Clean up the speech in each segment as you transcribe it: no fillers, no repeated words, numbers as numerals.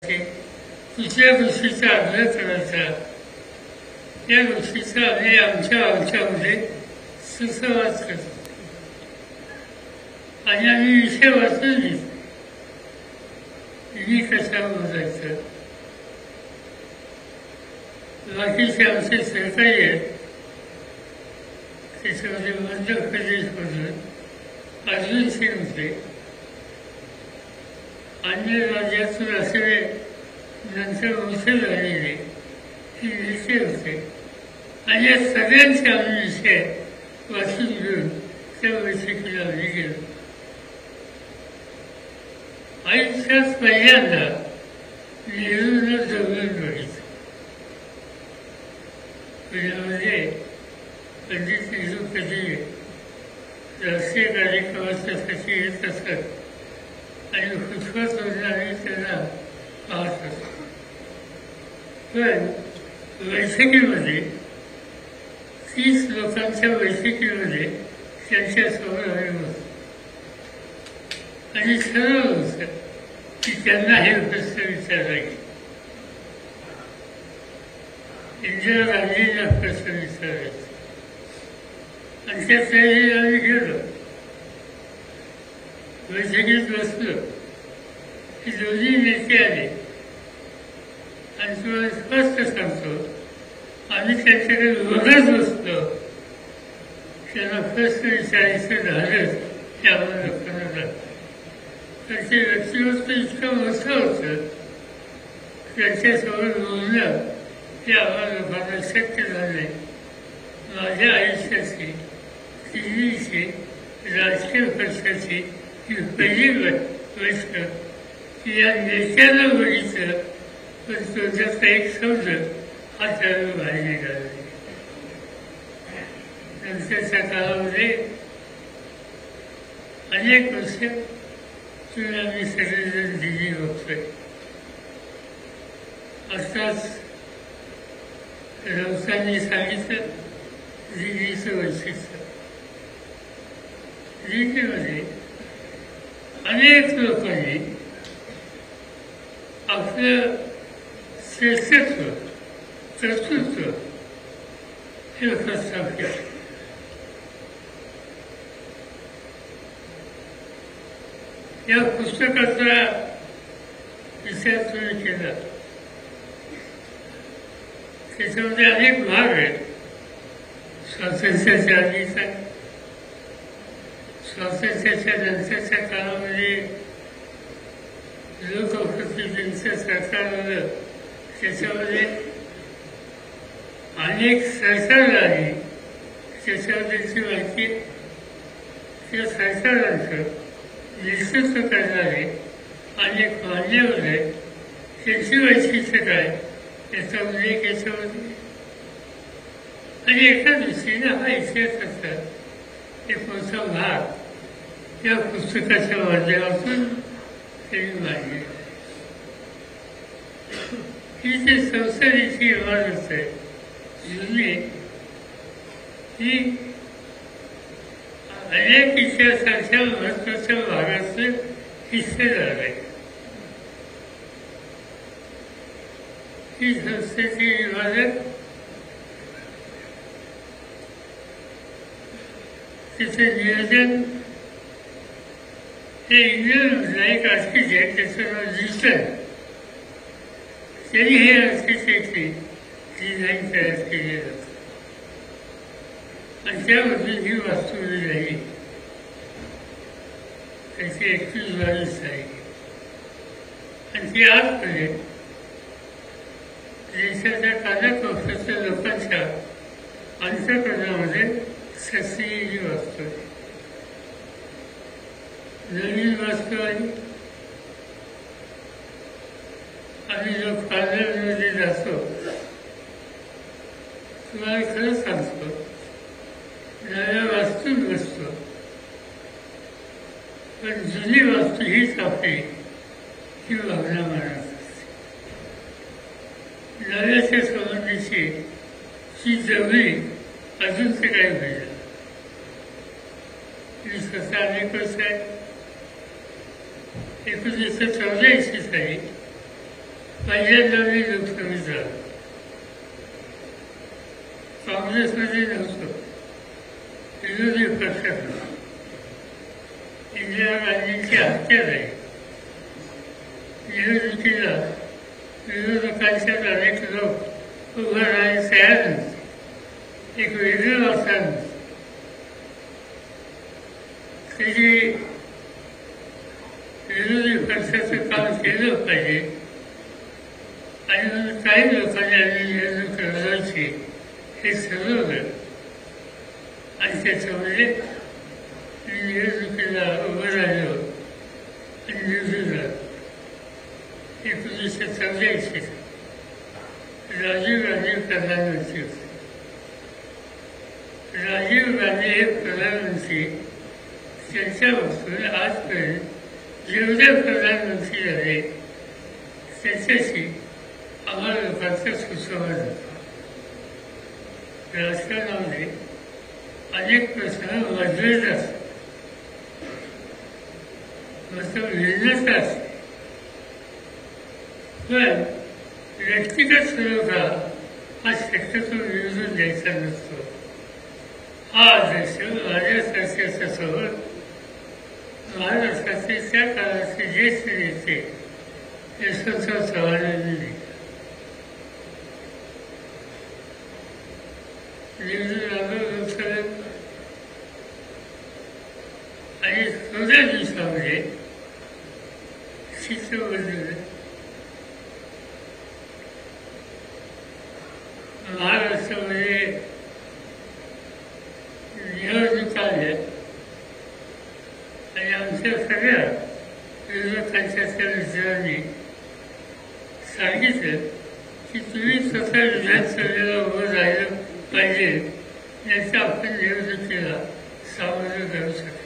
दुसऱ्या गोष्टीचा आग्रह करायचा, या गोष्टीचा आम्ही आमच्यामध्ये सुसंवाद करतो आणि आम्ही विषय वाचून घेतो. मी कशा बोलायचं, बाकीचे आमचे सहकारी आहेत त्याच्यामध्ये मध्य प्रदेशमधून अर्जुन सिंग होते, अन्य राज्यातून असलेले नंतर मुसल झालेले हे विषय होते आणि या सगळ्यांचे आम्ही विषय वाचून घेऊन त्या बैठकीला आम्ही गेलो. आयुष्यात पहिल्यांदा नेहरूंना जवळून बघितलं. पुण्यामध्ये पंडित नेहरू कधी राष्ट्रीय कार्यक्रमासाठी येत असत आणि खुशवत होणारे त्यांना पाहत असतो. पण बैठकीमध्ये 30 लोकांच्या बैठकीमध्ये त्यांच्यासमोर आम्ही बसतो आणि ठरवलं होतं की त्यांना हे प्रश्न विचारायचे. इंदिरा गांधींना प्रश्न विचारायचे आणि त्या तयारी आम्ही गेलो. बैठकीत बसलो की दोन्ही नेते आले आणि तुम्हाला स्पष्ट सांगतो आम्ही त्यांच्याकडे बघत बसलो. त्यांना प्रश्न विचारायचं झालंच ते आम्हाला लोकांना झालं. तर ते व्यक्तिमत्व इतकं मोठं होतं त्यांच्यासोबत बोलणं हे आम्हाला लोकांना शक्य झालं नाही. माझ्या आयुष्याची 3वीची राजकीय पक्षाची ही पहिली गोष्ट की या नेत्याला बघितलं पण त्याचा एक शब्द हा त्याला बाहेर निघाला. नंतरच्या काळामध्ये अनेक वर्ष तुम्ही आम्ही सगळेजण दिल्ली बघतोय. आताच राऊतांनी सांगितलं दिल्लीचं वैशिष्ट्य. दिल्लीमध्ये अनेक लोकांनी आपलं श्रेष्ठत्व कर्तृत्व हे प्रस्थापित केलं. या पुस्तकाचा विचार तुम्ही केला त्याच्यामध्ये अनेक भाग आहेत. स्वातंत्र्याच्या आधीचा, स्वातंत्र्याच्या नंतरच्या काळामध्ये लोकप्रतिनिधींचं सरकार आलं त्याच्यामध्ये अनेक सरकार आली त्याच्याबद्दलची माहिती त्या सरकारांचं नेतृत्व करणारे अनेक मान्यवर आहेत त्यांची वैशिष्ट्य काय याचा उल्लेख याच्यामध्ये. आणि एका दृष्टीनं हा इतिहासाचा एक मोठा भाग या पुस्तकाच्या माध्यमातून त्यांनी मांडले. ही जी संसदेची इमारत आहे जुनी ही अनेक इतिहासाच्या महत्वाच्या भागाचे हिस्सेदार आहे. ही संस्थेची इमारत तिचे नियोजन हे इंग्लंडमधला एक आर्किटेक्ट त्याचं नाव लिटन त्यांनी हे आर्किटेक्टची डिझाईन तयार केली जातं आणि त्यामधून ही वास्तू राहिली. त्याची 21-22 आहे आणि ती आतमध्ये देशाच्या कानाकोपऱ्यातल्या लोकांच्या अंतःकरणामध्ये सचलेली वास्तू आहे. नवीन वास्तू आहे. आम्ही जो पार्लरमध्ये जातो तुम्हाला खरं सांगतो नव्या वास्तूत बसतो पण जुनी वास्तू हीच आपली ही भावना मानत असते. नव्याच्या संबंधीची ही जवळी अजून ते काय पाहिजे. मी स्वतः अनेक वर्ष आहे 1984 साली पहिल्यांदा मी लोकसभेत झालो. काँग्रेसमध्ये नव्हतो, विरोधी पक्षात होतो. इंदिरा गांधींची हत्या झाली. निवडणुकीला विरोधकांच्या अनेक लोक उभं राहायला तयार नव्हते. एक वेगळं वातावरण त्याची विरोधी पक्षाचं काम केलं पाहिजे आणि म्हणून काही लोकांनी आम्ही निवडणूक लढवायची हे ठरवलं आणि त्याच्यामध्ये मी निवडणुकीला उभं राहिलो आणि निवडून झालो. 1984 राजीव गांधी प्रधानमंत्री होते. राजीव गांधी हे प्रधानमंत्री त्यांच्यापासून आजपर्यंत जेवढे प्रधानमंत्री झाले त्याच्याशी आम्हाला लोकांचा सुसंवाद होता. राजकारणामध्ये अनेक प्रश्न वाजवत असतात, मस्त भिन्नता असते, पण व्यक्तिगत सुरोधा हा शक्यतो निवडून द्यायचा नसतो. हा आदर्श माझ्या शासनासोबत महाराष्ट्राचे त्या काळाचे ज्येष्ठ नेते यशवंतराव चव्हाणांनी निवडून आलो लोकसभेत आणि 14 दिवसामध्ये चित्र बदललं. महाराष्ट्रामध्ये निवडणुका आल्या आणि आमच्या सगळ्या विरोधकांच्या त्या मित्रांनी सांगितलं की तुम्ही स्वतः विधानसभेला उभं राहिलं पाहिजे, याचा आपण निवडणुकीला सामोरं जाऊ शकतो.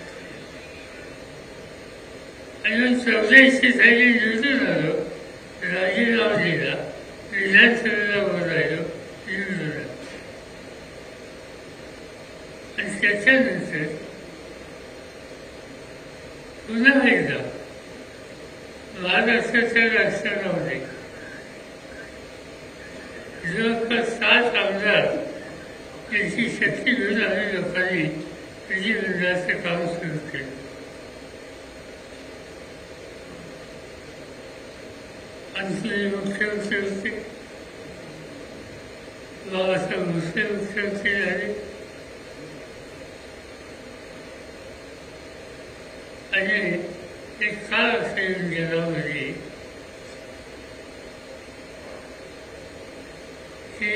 आणि 84 साली निवडून आलो, राजीनामा दिला, विधानसभेला उभं राहिलो, निवडून आलो. आणि त्याच्यानंतर पुन्हा एकदा महाराष्ट्राच्या राजकारणामध्ये जवळपास 7 आमदार यांची शक्ती घेऊन आम्ही लोकांनी विधिमंडळाचं काम सुरू केलं. आमचे मुख्यमंत्री होते, बाबासाहेब भोसले मुख्यमंत्री झाले आणि एक काळ असा येऊन गेला म्हणजे की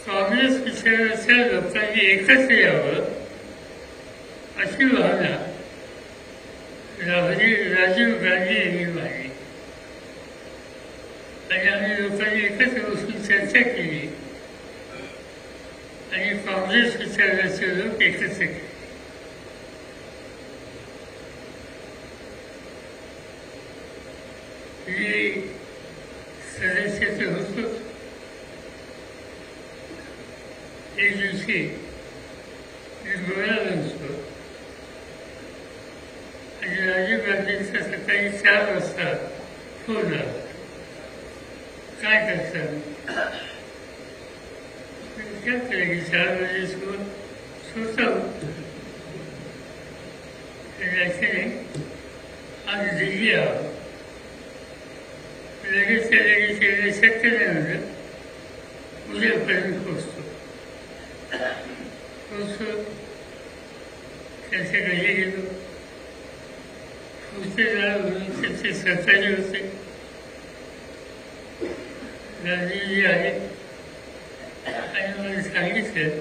काँग्रेस विचाराच्या लोकांनी एकत्र यावं अशी भावना राजीव गांधी यांनी मांडली आणि आम्ही लोकांनी एकत्र बसून चर्चा केली आणि काँग्रेस विचाराचे लोक एकत्र केले. मी सदस्य तर होतोच. एक दिवशी मी गोव्याला होतो आणि राजीव गांधींचा सकाळी 4 वाजता फोन आला, काय करतात? विचार केला की 4 वाजे सोडता त्याच्याने आज दिल्ली यावं. लगेच येणं शक्य नाही म्हणलं, उद्यापर्यंत पोचतो. त्याच्याकडे गेलो, पोचते झालं म्हणून त्याचे सहकारी होते, गांधीजी आले आणि मला सांगितलं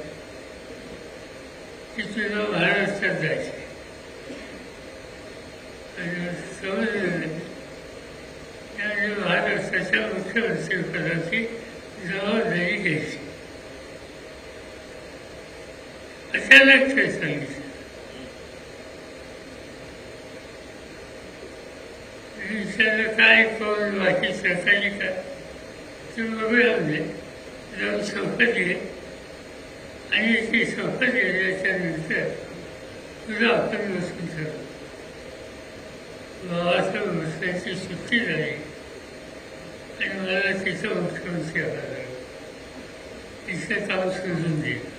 की तुला महाराष्ट्रात जायचं आणि समजलं त्याने महाराष्ट्राच्या मुख्यमंत्रीपदाची जबाबदारी घ्यायची. अचानक ते सांगितलं. विचारलं काय कोण बाकी सरकारी का, ते बघूया म्हणजे जाऊन शपथ घे आणि ती शपथ घेण्याच्या नंतर तुला आपण बसून ठरवू. बाबासाहेब भोसलेंची सुट्टी झाली आणि मला तिथं मुख्यमंत्री आला तिथं काम सोडून दिलं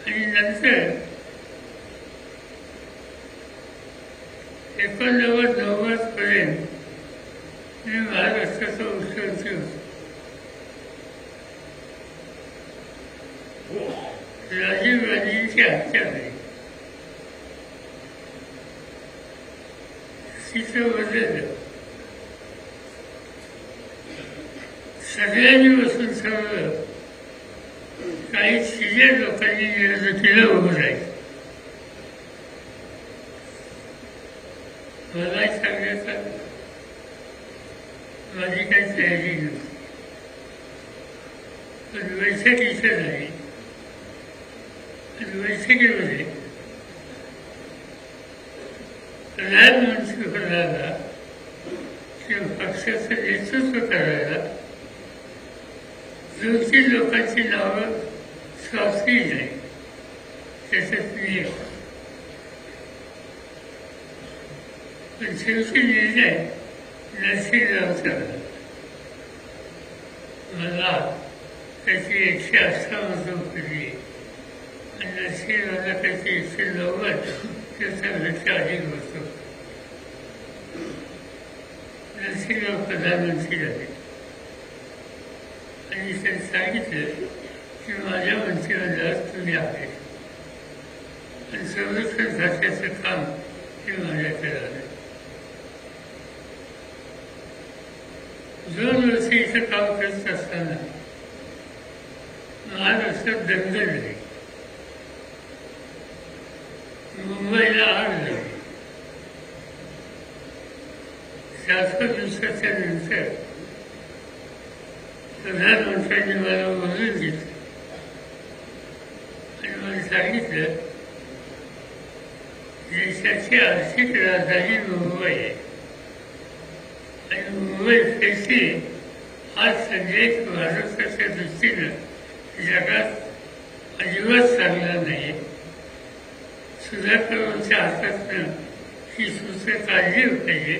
आणि नंतर 89-90 पर्यंत मी महाराष्ट्राचा मुख्यमंत्री होतो. राजीव गांधींची हत्या झाली तिथं बदललं सगळ्यांनी बसून सगळं काही सिनियर लोकांनी निवडणुकीला उभं राहिलं. मला सांगण्याचा माझी काही तयारी नव्हती पण बैठक इथं झाली आणि बैठकीमध्ये प्रधानमंत्री पदाला किंवा पक्षाचं नेतृत्व करायला 2-3 लोकांची नावं स्वाक्षरी नाही त्याच्यात मी पण शेवटी निर्णय नरसिंहरावचा झाला. मला त्याची 158 पडली आणि नरसिंहरावला त्याची 190 त्याच्यापेक्षा अधिक होतो. नरसिंहराव प्रधानमंत्री झाले आणि त्यांनी सांगितलं की माझ्या मंत्रिमंडळात तुम्ही आहे आणि संरक्षण खात्याचं काम हे माझ्याकडे आलं. 2 वर्ष इथं काम करत असताना महाराष्ट्रात दंगल झाली मुंबईला आग झाली 7 दिवसाच्या नंतर प्रधानमंत्र्यांनी मला बोलून घेतलं आणि मला सांगितलं देशाची आर्थिक राजधानी मुंबई आहे आणि मुंबई पैकी आज संदेश महाराष्ट्राच्या दृष्टीनं जगात अजिबात चांगला नाही. सुधाकरांच्या हातातनं ही सूत्र काढली पाहिजे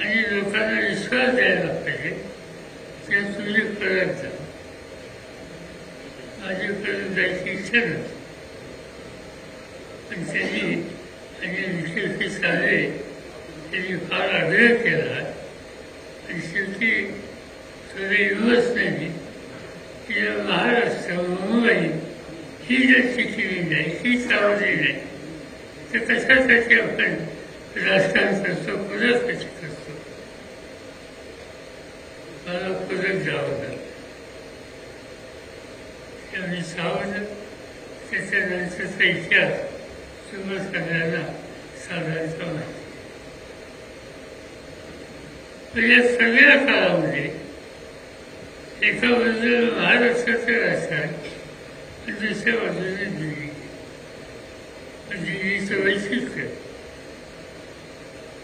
आणि लोकांना विश्वास द्यायला पाहिजे त्या तुम्ही परत जा. माझी परत जायची इच्छा नव्हती पण त्यांनी आणि विखेलती सारे त्यांनी फार आग्रह केला आणि शेवटी थोडे युवसनांनी की महाराष्ट्र मुंबई ही जर शिकली नाही ही सावरली नाही तर कशासाठी आपण राजकारण करतो परत कशी करतो. मला परत जावं लागलं त्यामुळे सावरलं. त्याच्यानंतरचा इतिहास तुम्हाला सगळ्यांना साधारणचा माहिती. पण या सगळ्या काळामध्ये एका बाजूला महाराष्ट्राचं राजकारण आणि दुसऱ्या बाजूने दिल्ली. दिल्लीचं वैशिष्ट्य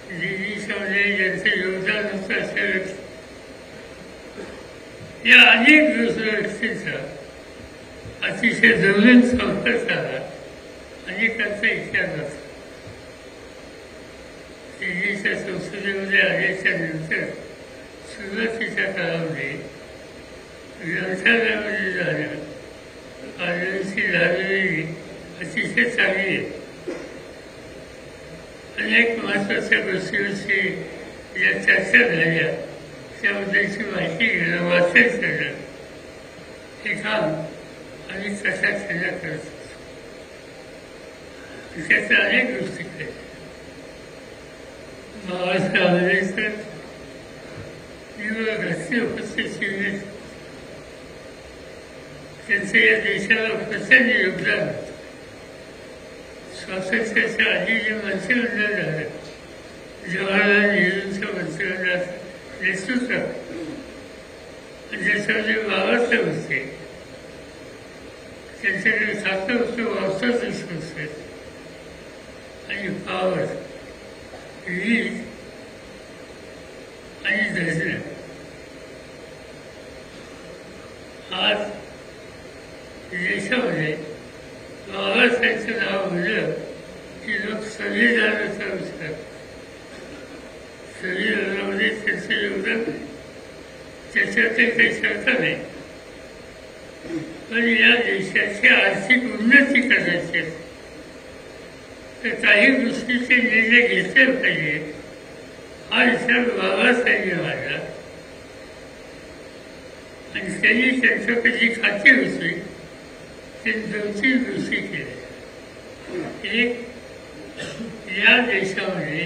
दिल्लीच्यामध्ये ज्यांचं योगदान होतं अशा व्यक्ती या अनेक दुसऱ्या व्यक्तींचा अतिशय जवळून संपर्क झाला. अनेकांचा इतिहास असतो. दिल्लीच्या संसदेमध्ये आल्याच्या नंतर सुरुवातीच्या काळामध्ये ग्रंथालयामध्ये जाणं आदिवासी लायब्ररी अतिशय चांगली आहे. अनेक महत्त्वाच्या गोष्टींची ज्या चर्चा झाल्या त्याबद्दलची माहिती घेणं वाचन करणं हे काम आम्ही कशा त्यांना करत असतो. त्याच्या अनेक गोष्टी केल्या. बाबासाहेब आंबेडकर घरची उपस्थिती त्यांचं या देशाला प्रचंड योगदान होतं. स्वातंत्र्याच्या आधी जे मंत्रिमंडळ झालं जवाहरलाल नेहरूंचं मंत्रिमंडळाचं नेतृत्व आणि ज्याच्यामध्ये बाबासाहेब होते त्यांच्याकडे 7 होतं आणि पॉवर वीज आणि दर्शन. आज देशामध्ये बाबासाहेब बाबासाहेबांचं नाव म्हणलं की लोक संविधानाचा विचार संविधानामध्ये त्याचं योगदान त्याच्यात काही शंका नाही. पण या देशाची आर्थिक उन्नती करायची तर काही गोष्टीचे निर्णय घेतले पाहिजे हा विचार बाबासाहेबांनी मांडला. आणि त्यांनी त्यांच्याकडे जी खाती होती ते 2-3 गोष्टी केल्या. एक, या देशामध्ये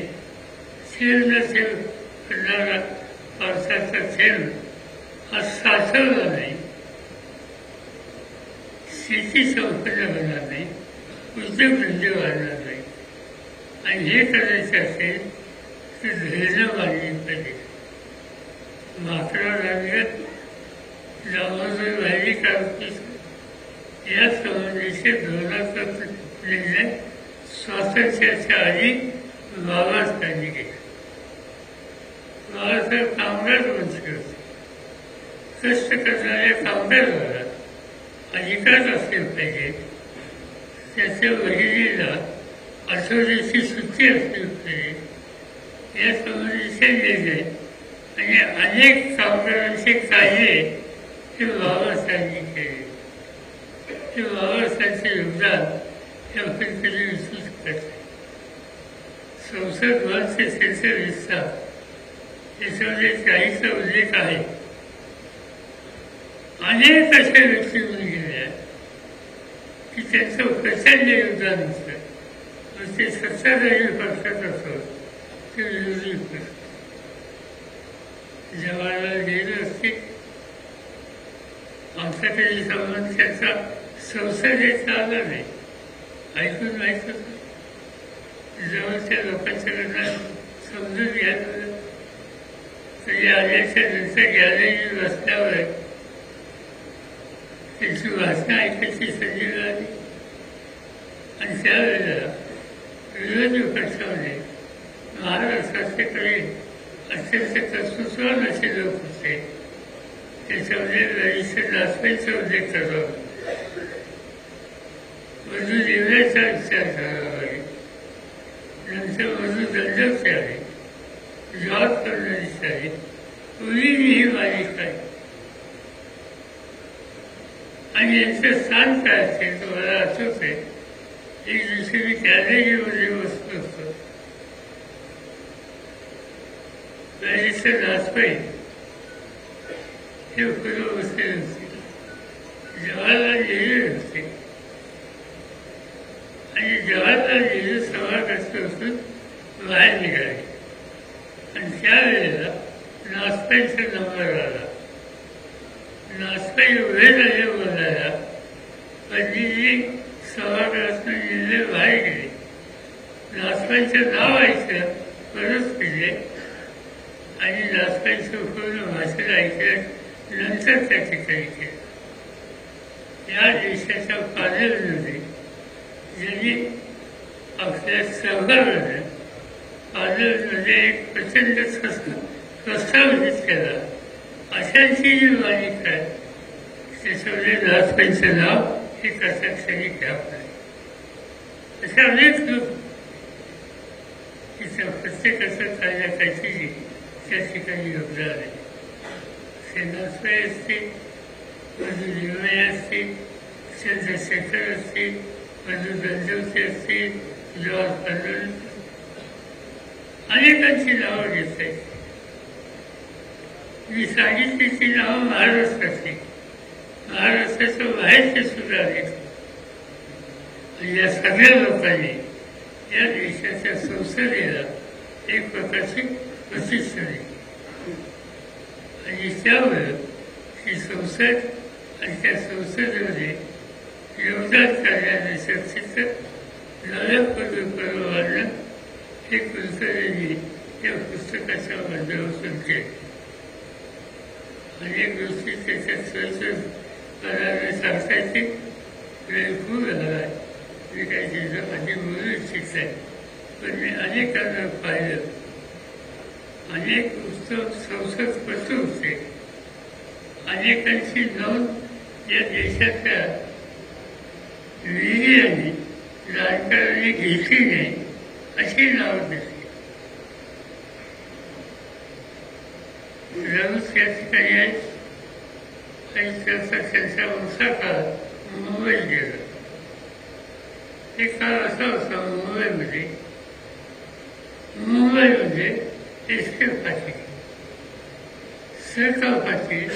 थेंब न थेंब पडणारा पावसाचा थेंब हा साचवला नाही, शेती संपन्न होणार नाही, उद्योगधंदे वाढणार नाही. आणि हे करायचे असेल तर धैर्य वाढली पाहिजे. महात्मा गांधी दामोदर वाहिनी कामकीस या संबंधीचे धोरणात्मक निर्णय स्वातंत्र्याच्या आधी बाबासाहेबांनी केला. बाबासाहेब कामगार मंत्री होते. कष्ट करणाऱ्या कामगाराला अधिकार असले पाहिजे, त्याच्या बहिणीला आठवड्याची सुट्टी असली पाहिजे, या संबंधीचे निर्णय आणि अनेक कामगारांचे कायदे हे बाबासाहेबांनी केले. हे बाबासाहेबांचे योगदान हे आपण कधी विसरू शकत नाही. संसद भवनचे त्याचे विस्तार याच्यामध्ये काहीचा उल्लेख आहे. अनेक अशा व्यक्ती होऊन गेल्या की त्यांचं प्रचंड योगदान असतं. मग ते सत्ताधारी पक्षात असो ते विरोधी पक्ष. जवाहरलाल नेहरू असतील, आमच्याकडे संबंध त्याचा संसदेचा आला नाही, ऐकून माहीत होतं. जवळच्या लोकांच्याकडनं समजून घ्यायला तरी आल्याच्या नंतर गॅलरीत बसल्यावर त्यांची भाषणं ऐकायची संधी मिळाली. आणि त्यावेळेला विरोधी पक्षामध्ये महाराष्ट्राकडे अत्यंत कर्तृत्ववान असे लोक होते. त्याच्यामध्ये रजिस्टर दासपेचा उल्लेख करावा, मधु देवऱ्याचा विचार करावा लागेल. नंतर मधु दंडकचे आहे, जॉर्ज फर्नांडिस आहे, उलीनी ही मालिका आहे. आणि यांचं स्थान काय असेल तर मला आठवत आहे, एक दिवशी मी कॅलेरीमध्ये बसलो होतो. रजिस्टर दासपे हे पूर्व बसले होते, जवाहरलाल नेहरू होते. आणि जवाहरलाल नेहरू सभागृहात बसून बाहेर निघाले. आणि त्यावेळेला नासपेचा नंबर आला. नासपे उभे झाले बोलायला, पंडितजी सभागृहातून निर्णय बाहेर गेले. नासपेचं नाव ऐकलं, परत केले आणि नासपेचं पूर्ण भाषण ऐकलं. नंतर त्या ठिकाणी केलं. या देशाच्या पार्लमेंटमध्ये ज्यांनी आपल्या सभागृहानं पार्लमेंटमध्ये एक प्रचंड प्रस्तावित केला, अशांची जी मालिका आहे त्याच्यामध्ये नासपेचं नाव हे कशा क्षणी घ्यावं नाही. अशा अनेक लोक तिथं प्रत्येकाचं काय ना काहीतरी त्या ठिकाणी योगदान आहे. सेनासय असतील, मधु देवरे असतील, चंद्रशेखर असतील, मधु दंडवते असतील, जॉर्ज फर्नांडिस, अनेकांची नावं घेता येईल. मी सांगितली ती नावं महाराष्ट्राची, महाराष्ट्राचं बाहेरचे सुद्धा आहेत. या सगळ्या लोकांनी या देशाच्या संसदेला एक प्रकारची प्रतिष्ठा दिली. आणि त्यामुळे ही संसद आणि त्या संसदेमध्ये योगदान करण्याचे शक्तीचं नव्या पर्वानं हे कुलकर्णी या पुस्तकाच्या माध्यमातून केले. अनेक गोष्टी त्याच्यात सहजपणाने सांगतायचे वेळ खूप झाला आहे. मी काही त्याचं आधी बोलू इच्छित आहे, पण मी अनेकांना पाहिलं. अनेक पुस्तक संसद पत्र होते. अनेकांची नोंद या देशाच्या विहिरी जानकरांनी घेतली नाही अशी नावं दिसली. रघुच या ठिकाणी आहेत आणि त्यांचा उसा काळ मुंबईत गेला. एक काळ असा होता मुंबईमध्ये एसके पाटील, सरकार पाटील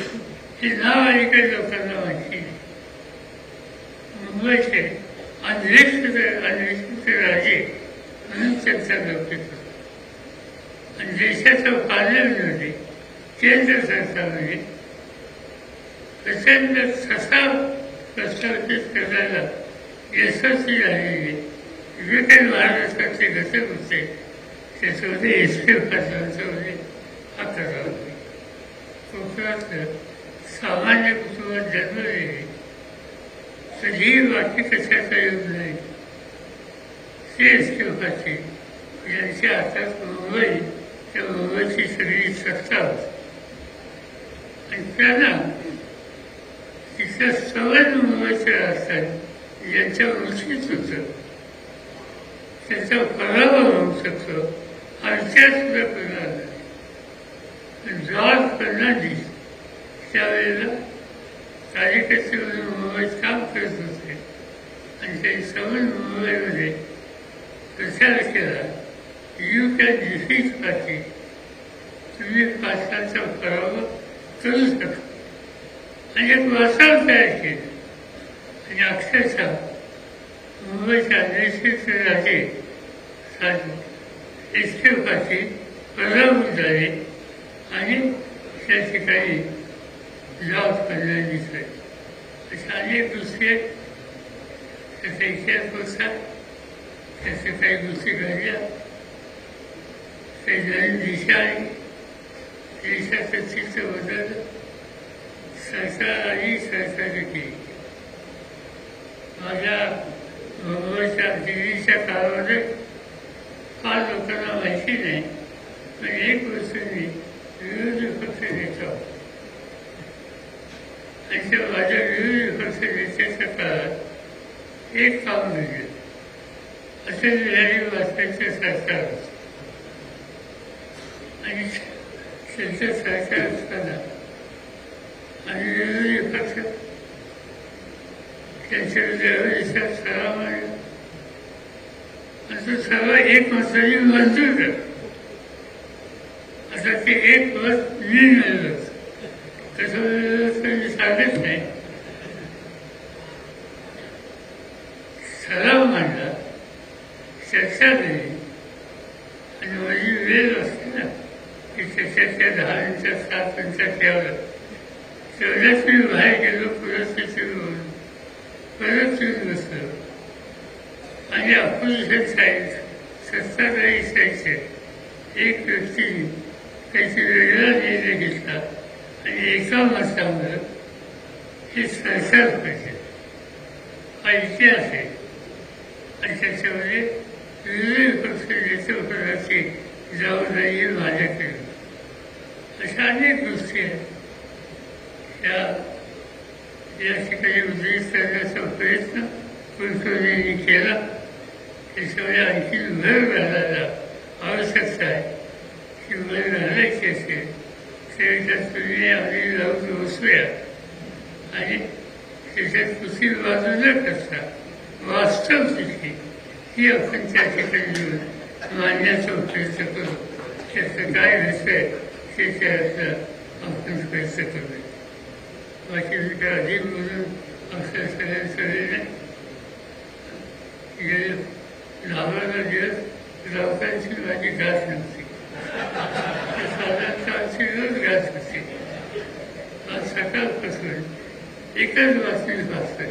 हे नाव ऐकाय लोकांना माहिती. मुंबईचे अन्वेषित राजे म्हणून त्यांचा लौकिक आणि देशाच्या पार्लमेंटमध्ये केंद्र सरकारमध्ये प्रचंड ठसा प्रस्थापित करायला यशस्वी झालेले जे काही महाराष्ट्राचे घटक होते त्याच्यामध्ये एसके पाटलांच्यामध्ये हात होते. कोकणातलं सामान्य कुटुंबात जन्मलेले कधीही वाक्य कशाचा योग नाही ते एसके पाटील यांच्या हातात मुंबई त्या मुंबईची सगळी सत्ता होती आणि त्यांना तिथल्या सवय मुंबईच्या असतात ज्यांच्या रुचीत होतं त्याचा पराभव होऊ शकतो आमच्या सुद्धा करणार नाही. जॉर्ज फर्नांडिस त्यावेळेला कार्यकर्ते म्हणून मुंबईत काम करत होते आणि त्यांनी सवय मुंबईमध्ये प्रचार केला. यू कॅन डिफीट पाटील, तुम्ही पाटलांचा पराभव करू शकता आणि एक वातावरण तयार केलं आणि अक्षरशः मुंबईच्या अन्वेषित राजे एसके पाटील पराभूत झाले आणि त्या ठिकाणी जॉर्ज फर्नांडिस आहे. अशा अनेक गोष्टी आहेत. त्याचा इतिहास होता, त्याच्या काही गोष्टी घडल्या, काही नवीन दिशा आली, देशाचं चित्र बदललं, सरकार आली, सरकारने केली. माझ्या मुंबईच्या दिल्लीच्या काळामध्ये फार लोकांना माहिती नाही पण एक गोष्ट मी विरोधी पक्ष नेता होतो आणि त्या माझ्या विरोधी पक्ष नेत्याच्या काळात एक काम मिळेल अटल बिहारी वाजपेयीचं सरकार होतं आणि त्यांचं सरकार असताना आणि विरोधी पक्ष त्यांच्या देशात सराव असं सर्व एक मताने मंजूर करत. आता ते एक मत मी मिळलं तसं मी सांगत नाही. सराव मांडला, चर्चा झाली आणि माझी वेळ असते ना की त्याच्यातल्या 10 मिनिटात 7 मिनिटात ठेवलं तेवढ्याच मी बाहेर गेलो परिस्थिती परत येऊन बसलो आणि अपोजिशन साईड सत्ताधारी साईडचे एक व्यक्ती त्याची वेगळा निर्णय घेतला आणि एका मतावर हे सरकार पाहिजे हा इतिहास आहे आणि त्याच्यामध्ये विरोधी पक्ष नेतृत्वाची जबाबदारी माझ्याकडे. अशा अनेक गोष्टी आहेत या ठिकाणी उद्देश करण्याचा प्रयत्न कुलकर्णींनी केला. त्याच्यामुळे आणखी भर घालायला आवश्यकता आहे की भर घालायची असेल त्याच्यात तुम्ही आम्ही जाऊन बसूया आणि त्याच्यात कुठली बाजू न करता वास्तवस्थिती ही आपण त्या ठिकाणी मांडण्याचा प्रयत्न करू. त्याचं काय विषय ते त्याचा आपण प्रयत्न करूया. बाकी विचार अधिक म्हणून अक्षर सगळ्यांचं गेले 10 दिवस लोकांची माझी घास नव्हती साधारणतः आमची रोज घास होती. आज सकाळपासून एकच बातमी वाचतोय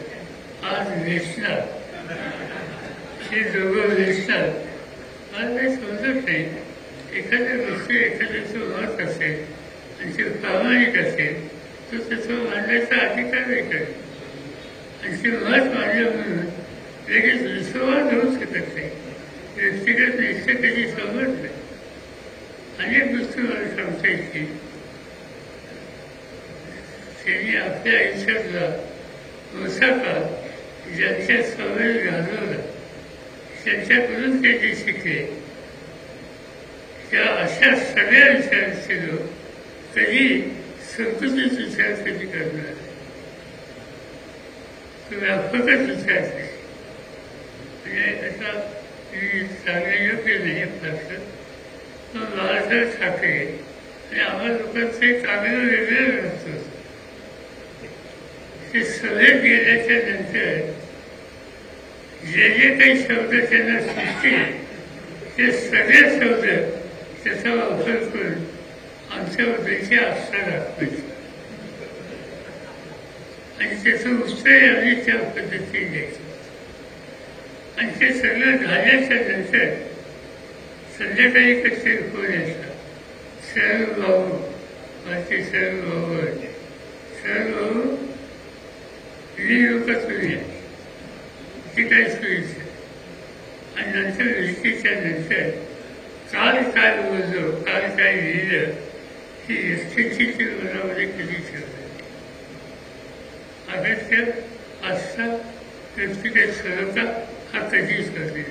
आज वेचणार हे दोघं वेचणार. मला काही समजत नाही. एखाद्या गोष्टी एखाद्याचं मत असेल आणि ते प्रामाणिक असेल तो त्याचं मांडण्याचा अधिकार नाही करेल आणि ते मत मांडलं म्हणून लगेच विसंवाद होऊ शकत नाही. व्यक्तिगत निश्चय कधी समजत नाही. अनेक गोष्टी मला सांगता येतील. त्यांनी आपल्या आयुष्यातला मोठा काळ ज्यांच्या सवय घालवला त्यांच्याकडून ते जे शिकले त्या अशा सगळ्या विषयांचे लोक कधी संकुचित विचार कधी करणार व्यापकच विचार म्हणजे असा सांगणे योग्य नाही फारसं बाळासाहेब ठाकरे आणि आम्हा लोकांचं एक चांगलं वेगळं नसतं ते सगळे गेल्याच्या नंतर जे जे काही शब्द त्यांना सुचतील ते सगळे शब्द त्याचा वापर करून आमच्याबद्दलची आस्था दाखवायची आणि त्याचं उत्तर आम्ही त्या पद्धतीने द्यायचं आणि ते सगळं झाल्याच्या नंतर संध्याकाळी कसे फोन येतात सर्व भाऊ माझे सर्व भाऊ सर्व भाऊ लोक तुझ्या ती काय सोयीचं आणि नंतर व्यक्तीच्या नंतर काल काय बोललो काल काय लिहिलं ही व्यक्तीची ती मनामध्ये कधी ठेवलं अगत्य आस्था व्यक्तिगत सलोखा हा कधीच करते